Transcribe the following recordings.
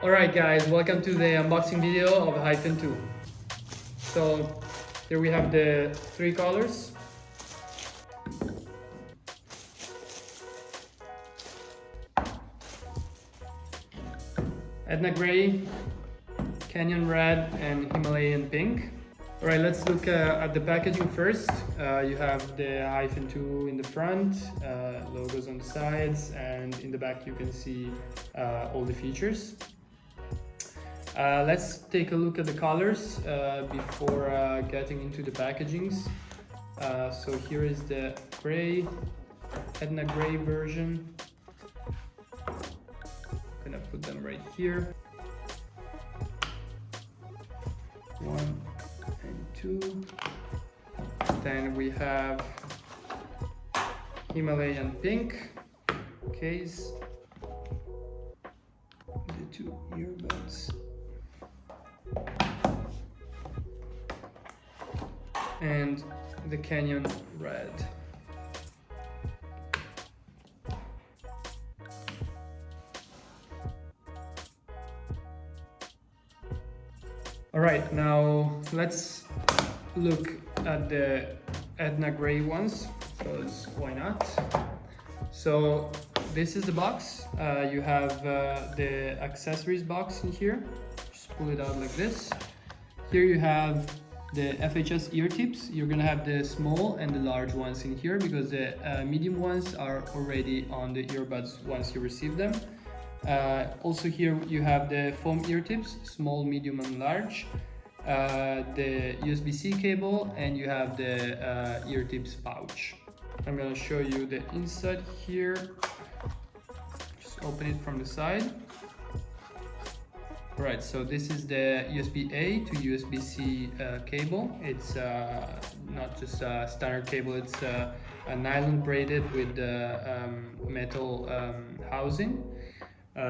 Alright guys, welcome to the unboxing video of HYPHEN 2. So here we have the three colors. Edna Gray, Canyon Red, and Himalayan Pink. Alright, let's look at the packaging first. You have the HYPHEN 2 in the front, logos on the sides, and in the back you can see all the features. Let's take a look at the colors before getting into the packagings. So here is the gray, Edna Gray version. I'm gonna put them right here. 1 and 2. Then we have Himalayan Pink case. The two earbuds. And the Canyon Red. Alright, now let's look at the Edna Gray ones, because why not? So this is the box. You have the accessories box in here. Just pull it out like this. Here you have the FHS ear tips. You're gonna have the small and the large ones in here because the medium ones are already on the earbuds once you receive them. Also here you have the foam ear tips, small, medium and large, the USB-C cable, and you have the ear tips pouch. I'm gonna show you the inside here. Just open it from the side. Right, so this is the USB-A to USB-C cable. It's not just a standard cable, it's a nylon braided with metal housing.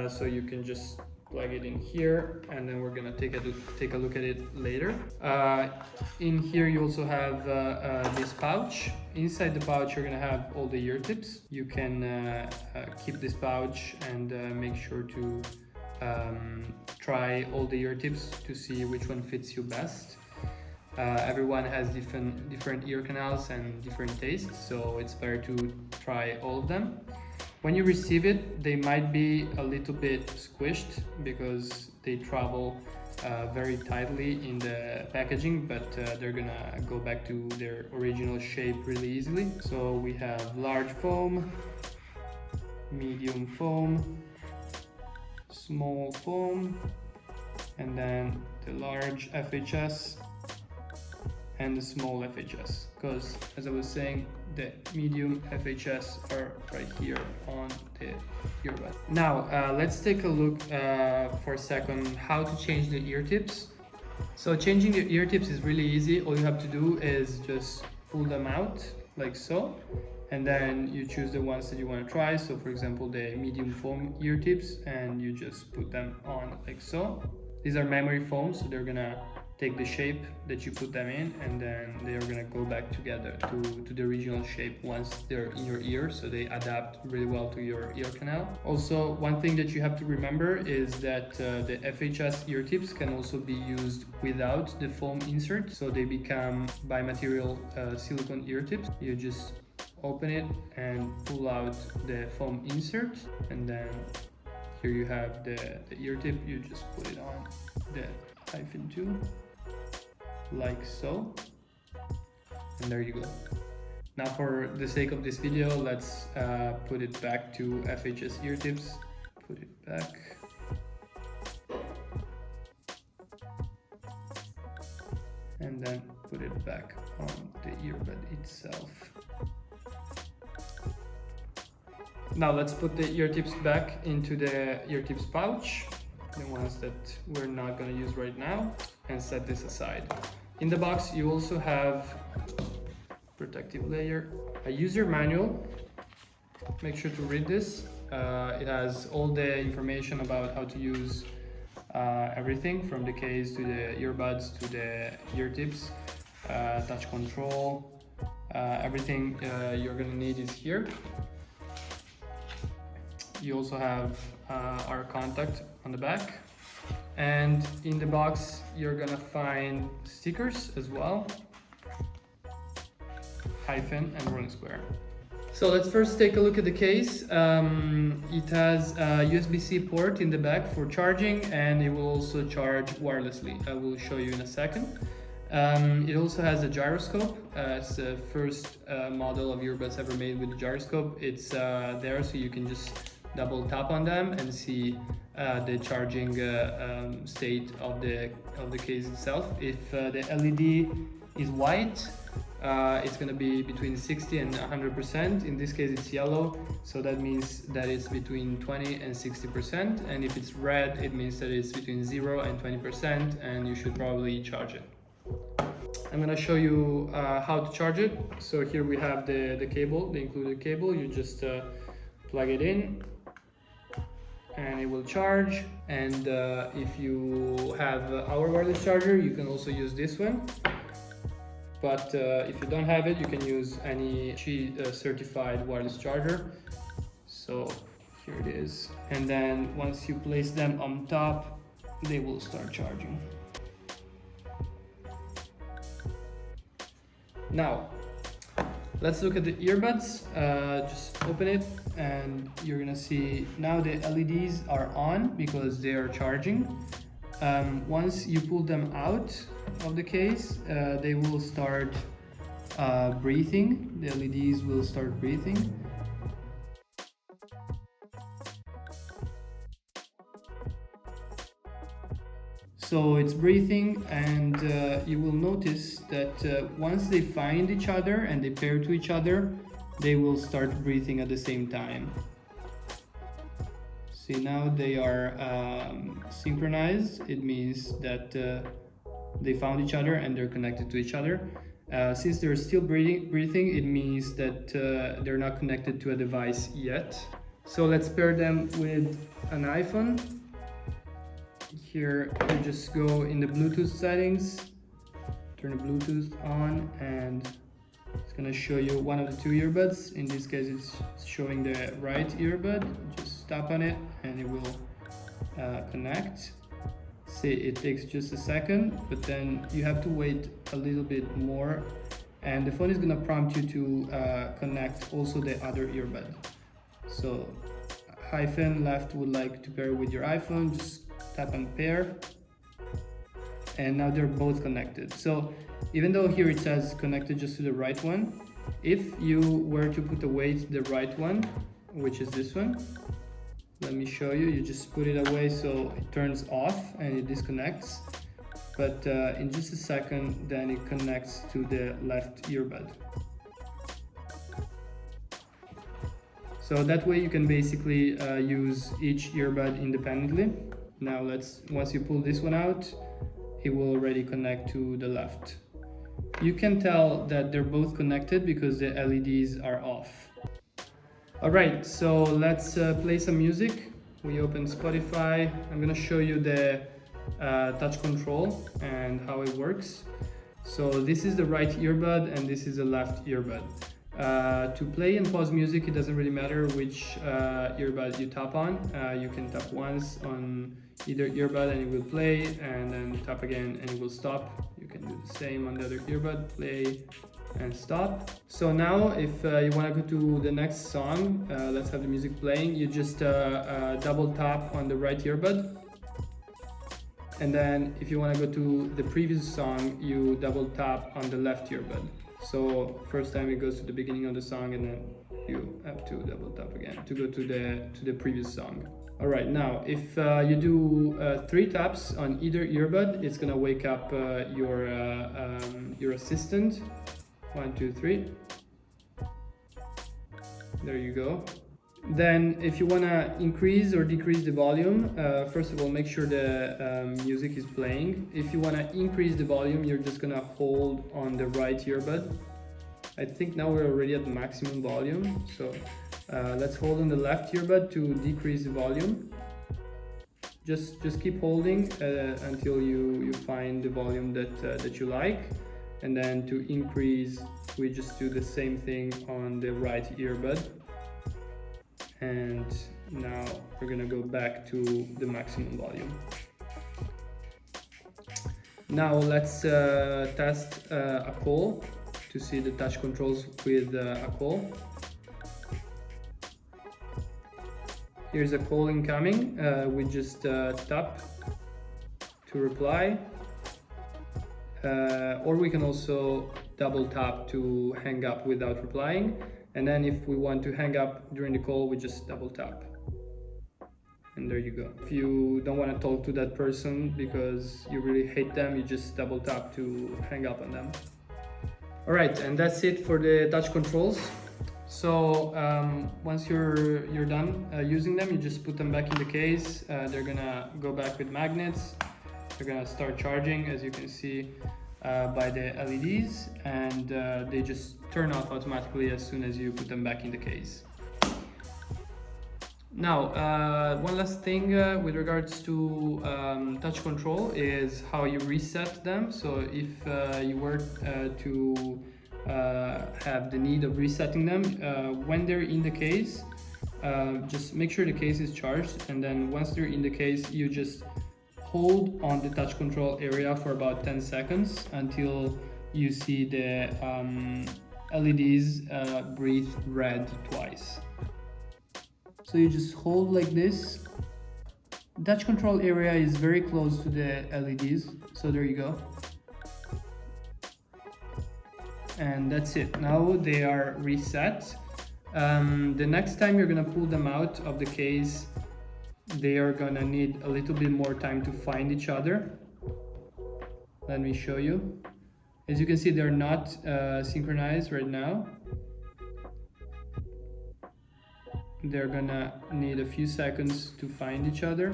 So you can just plug it in here, and then we're gonna take a look at it later. In here you also have this pouch. Inside the pouch you're gonna have all the ear tips. You can keep this pouch and make sure to try all the ear tips to see which one fits you best. Everyone has different ear canals and different tastes, so it's better to try all of them. When you receive it, they might be a little bit squished because they travel very tightly in the packaging, but they're gonna go back to their original shape really easily. So we have large foam, medium foam, small foam, and then the large FHS and the small FHS, because as I was saying, the medium FHS are right here on the earbud. Now let's take a look for a second how to change the ear tips. So changing the ear tips is really easy. All you have to do is just pull them out like so, and then you choose the ones that you want to try. So for example, the medium foam ear tips, and you just put them on like so. These are memory foam, so they're gonna take the shape that you put them in, and then they are gonna go back together to the original shape once they're in your ear, so they adapt really well to your ear canal. Also, one thing that you have to remember is that the FHS ear tips can also be used without the foam insert, so they become bimaterial silicone ear tips. You just open it and pull out the foam insert, and then here you have the ear tip. You just put it on the HYPHEN 2 like so, and there you go. Now for the sake of this video, let's put it back to FHS ear tips. Put it back. And then put it back on the earbud itself. Now let's put the ear tips back into the ear tips pouch, the ones that we're not going to use right now, and set this aside. In the box you also have protective layer, a user manual. Make sure to read this. It has all the information about how to use everything from the case to the earbuds to the ear tips, touch control, everything you're gonna need is here. You also have our contact on the back. And in the box you're gonna find stickers as well, hyphen and rolling square. So let's first take a look at the case. It has a USB-C port in the back for charging, and it will also charge wirelessly. I will show you in a second. It also has a gyroscope. It's the first model of earbuds ever made with a gyroscope. It's there, so you can just double tap on them and see the charging state of the case itself. If the LED is white, it's going to be between 60 and 100%. In this case it's yellow, so that means that it's between 20 and 60%, and if it's red it means that it's between 0 and 20%, and you should probably charge it. I'm going to show you how to charge it. So here we have the cable, the included cable. You just plug it in and it will charge. And if you have our wireless charger, you can also use this one. But if you don't have it, you can use any Qi certified wireless charger. So here it is. And then once you place them on top, they will start charging. Now, let's look at the earbuds. Just open it and you're gonna see now the LEDs are on because they are charging. Once you pull them out of the case, they will start breathing. The LEDs will start breathing. So it's breathing, and you will notice that once they find each other and they pair to each other, they will start breathing at the same time. See, now they are synchronized. It means that they found each other and they're connected to each other. Since they're still breathing, it means that they're not connected to a device yet. So let's pair them with an iPhone. Here you just go in the Bluetooth settings, turn the Bluetooth on, and it's gonna show you one of the two earbuds. In this case it's showing the right earbud. Just tap on it and it will connect. See, it takes just a second, but then you have to wait a little bit more, and the phone is gonna prompt you to connect also the other earbud. So hyphen left would like to pair with your iPhone, just tap on pair, and now they're both connected. So even though here it says connected just to the right one, if you were to put away the right one, which is this one, let me show you. You just put it away so it turns off and it disconnects, but in just a second then it connects to the left earbud. So that way you can basically use each earbud independently. Now once you pull this one out, it will already connect to the left. You can tell that they're both connected because the LEDs are off. Alright, so let's play some music. We open Spotify. I'm gonna show you the touch control and how it works. So this is the right earbud and this is the left earbud. To play and pause music, it doesn't really matter which earbud you tap on. You can tap once on either earbud and it will play, and then tap again and it will stop. You can do the same on the other earbud, play and stop. So now if you want to go to the next song, let's have the music playing. You just double tap on the right earbud, and then if you want to go to the previous song, you double tap on the left earbud. So first time it goes to the beginning of the song, and then you have to double tap again to go to the previous song. All right, now if you do 3 taps on either earbud, it's gonna wake up your assistant. 1, 2, 3. There you go. Then if you want to increase or decrease the volume, first of all make sure the music is playing. If you want to increase the volume, you're just gonna hold on the right earbud. I think now we're already at the maximum volume, so let's hold on the left earbud to decrease the volume. Just keep holding until you find the volume that you like. And then to increase, we just do the same thing on the right earbud. And now we're gonna go back to the maximum volume. Now let's test a call to see the touch controls with a call. Here's a call incoming. We just tap to reply, or we can also double tap to hang up without replying. And then if we want to hang up during the call, we just double tap. And there you go. If you don't want to talk to that person because you really hate them, you just double tap to hang up on them. All right, and that's it for the touch controls. So once you're done using them, you just put them back in the case. They're gonna go back with magnets. They're gonna start charging, as you can see by the LEDs, and they just turn off automatically as soon as you put them back in the case. Now, one last thing with regards to touch control is how you reset them. So if you were to have the need of resetting them, when they're in the case, just make sure the case is charged, and then once they're in the case, you just hold on the touch control area for about 10 seconds until you see the LEDs breathe red twice. So you just hold like this. Touch control area is very close to the LEDs, so there you go. And that's it. Now they are reset. The next time you're gonna pull them out of the case, they are gonna need a little bit more time to find each other. Let me show you. As you can see, they're not synchronized right now. They're gonna need a few seconds to find each other.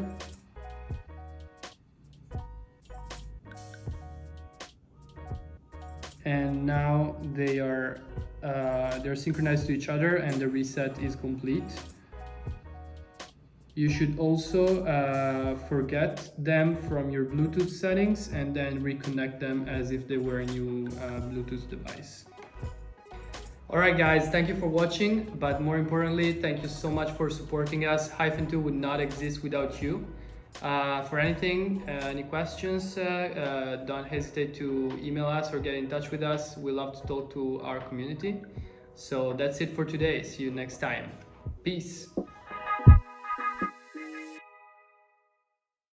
And now they're synchronized to each other and the reset is complete. You should also forget them from your Bluetooth settings and then reconnect them as if they were a new Bluetooth device. Alright guys, thank you for watching, but more importantly, thank you so much for supporting us. HYPHEN 2 would not exist without you. For anything, any questions, don't hesitate to email us or get in touch with us. We love to talk to our community. So that's it for today. See you next time. Peace.